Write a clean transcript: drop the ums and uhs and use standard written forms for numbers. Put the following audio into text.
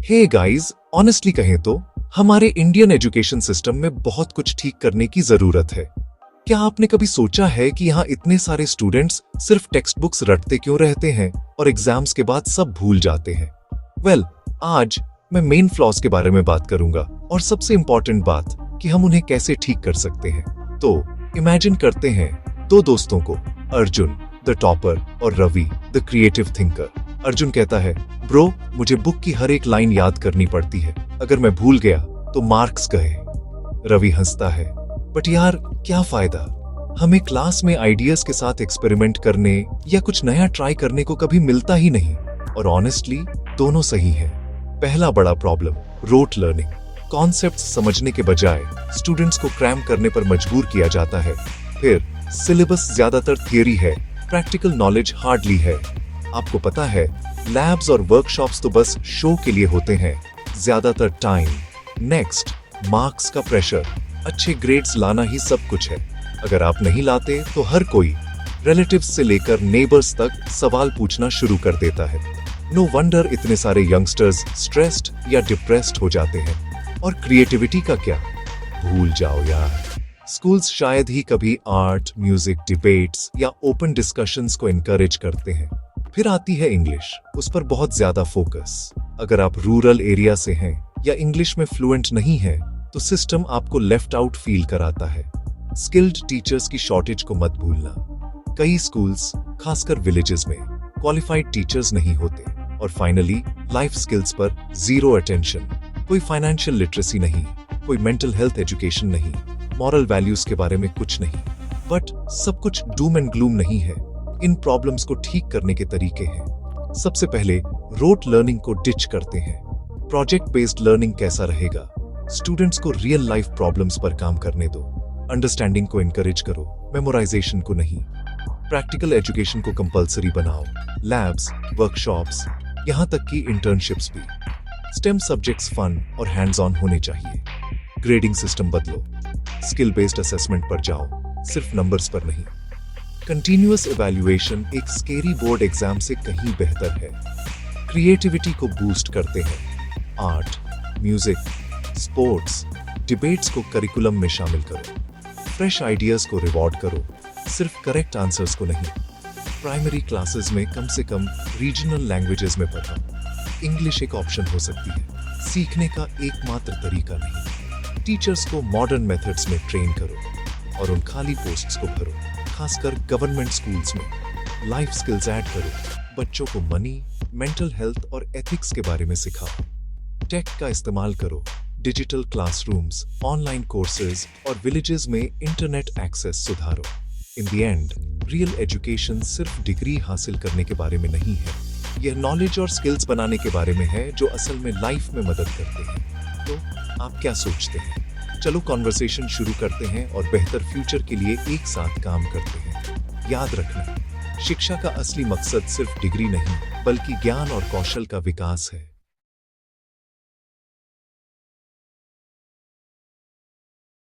Hey guys, honestly कहें तो हमारे इंडियन एजुकेशन सिस्टम में बहुत कुछ ठीक करने की जरूरत है। क्या आपने कभी सोचा है कि यहाँ इतने सारे स्टूडेंट्स सिर्फ टेक्स्ट बुक्स रटते क्यों रहते हैं और एग्जाम्स के बाद सब भूल जाते हैं? वेल, आज मैं मेन फ्लॉज के बारे में बात करूंगा और सबसे इंपॉर्टेंट बात कि हम उन्हें कैसे ठीक कर सकते हैं। तो इमेजिन करते हैं दो दोस्तों को, अर्जुन द टॉपर और Ravi the creative thinker. Arjun कहता है, ब्रो मुझे बुक की हर एक लाइन याद करनी पड़ती है, अगर मैं भूल गया तो मार्क्स गए। रवि हंसता है, बट यार क्या फायदा, हमें क्लास में आइडियाज के साथ एक्सपेरिमेंट करने या कुछ नया ट्राई करने को कभी मिलता ही नहीं। और ऑनेस्टली दोनों सही है। पहला बड़ा प्रॉब्लम, रोट लर्निंग। कॉन्सेप्ट समझने के बजाय स्टूडेंट्स को क्रैम करने पर मजबूर किया जाता है। फिर सिलेबस ज्यादातर थियरी है, प्रैक्टिकल नॉलेज हार्डली है। आपको पता है, लैब्स और वर्कशॉप्स तो बस शो के लिए होते हैं, ज्यादातर टाइम। नेक्स्ट, मार्क्स का प्रेशर। अच्छे ग्रेड्स लाना ही सब कुछ है। अगर आप नहीं लाते तो हर कोई, रिलेटिव्स से लेकर नेबर्स तक, सवाल पूछना शुरू कर देता है। नो वंडर इतने सारे यंगस्टर्स स्ट्रेस्ड या डिप्रेस्ड हो जाते हैं। और क्रिएटिविटी का क्या, भूल जाओ यार। स्कूल्स शायद ही कभी आर्ट, म्यूजिक, डिबेट्स या ओपन डिस्कशंस को एनकरेज करते हैं। फिर आती है इंग्लिश, उस पर बहुत ज्यादा फोकस। अगर आप रूरल एरिया से हैं या इंग्लिश में फ्लुएंट नहीं हैं, तो सिस्टम आपको लेफ्ट आउट फील कराता है। स्किल्ड टीचर्स की शॉर्टेज को मत भूलना। कई स्कूल्स, खासकर विलेजेस में, क्वालिफाइड टीचर्स नहीं होते। और फाइनली, लाइफ स्किल्स पर जीरो अटेंशन। कोई फाइनेंशियल लिटरेसी नहीं, कोई मेंटल हेल्थ एजुकेशन नहीं, मॉरल वैल्यूज के बारे में कुछ नहीं। बट सब कुछ डूम एंड ग्लूम नहीं है। इन प्रॉब्लम्स को ठीक करने के तरीके हैं। सबसे पहले रोट लर्निंग को डिच करते हैं। प्रोजेक्ट बेस्ड लर्निंग कैसा रहेगा? स्टूडेंट्स को रियल लाइफ प्रॉब्लम्स पर काम करने दो। अंडरस्टैंडिंग को एनकरेज करो, मेमोराइजेशन को नहीं। प्रैक्टिकल एजुकेशन को कंपलसरी बनाओ। लैब्स, वर्कशॉप्स, यहाँ तक कि इंटर्नशिप्स भी। स्टेम सब्जेक्ट्स फन और हैंड्स ऑन होने चाहिए। ग्रेडिंग सिस्टम बदलो। स्किल बेस्ड असेसमेंट पर जाओ, सिर्फ नंबर्स पर नहीं। कंटिन्यूअस इवैल्यूएशन एक स्केरी बोर्ड एग्जाम से कहीं बेहतर है। क्रिएटिविटी को बूस्ट करते हैं। आर्ट, म्यूजिक, स्पोर्ट्स, डिबेट्स को करिकुलम में शामिल करो। फ्रेश आइडियाज को रिवॉर्ड करो, सिर्फ करेक्ट आंसर्स को नहीं। प्राइमरी क्लासेस में कम से कम रीजनल लैंग्वेजेस में पढ़ाओ। इंग्लिश एक ऑप्शन हो सकती है, सीखने का एकमात्र तरीका नहीं। टीचर्स को मॉडर्न मेथड्स में ट्रेन करो और उन खाली पोस्ट्स को भरो, खासकर गवर्नमेंट स्कूल्स में। लाइफ स्किल्स ऐड करो, बच्चों को मनी, मेंटल हेल्थ और एथिक्स के बारे में सिखाओ। टेक का इस्तेमाल करो, डिजिटल क्लासरूम्स, ऑनलाइन कोर्सेज और विलेजेस में इंटरनेट एक्सेस सुधारो। In the end, real education सिर्फ डिग्री हासिल करने के बारे में नहीं है, यह नॉलेज और स्किल्स बनाने के बारे में है जो असल में लाइफ में मदद करते हैं। तो आप क्या सोचते हैं? चलो कॉन्वर्सेशन शुरू करते हैं और बेहतर फ्यूचर के लिए एक साथ काम करते हैं। याद रखना, शिक्षा का असली मकसद सिर्फ डिग्री नहीं, बल्कि ज्ञान और कौशल का विकास है।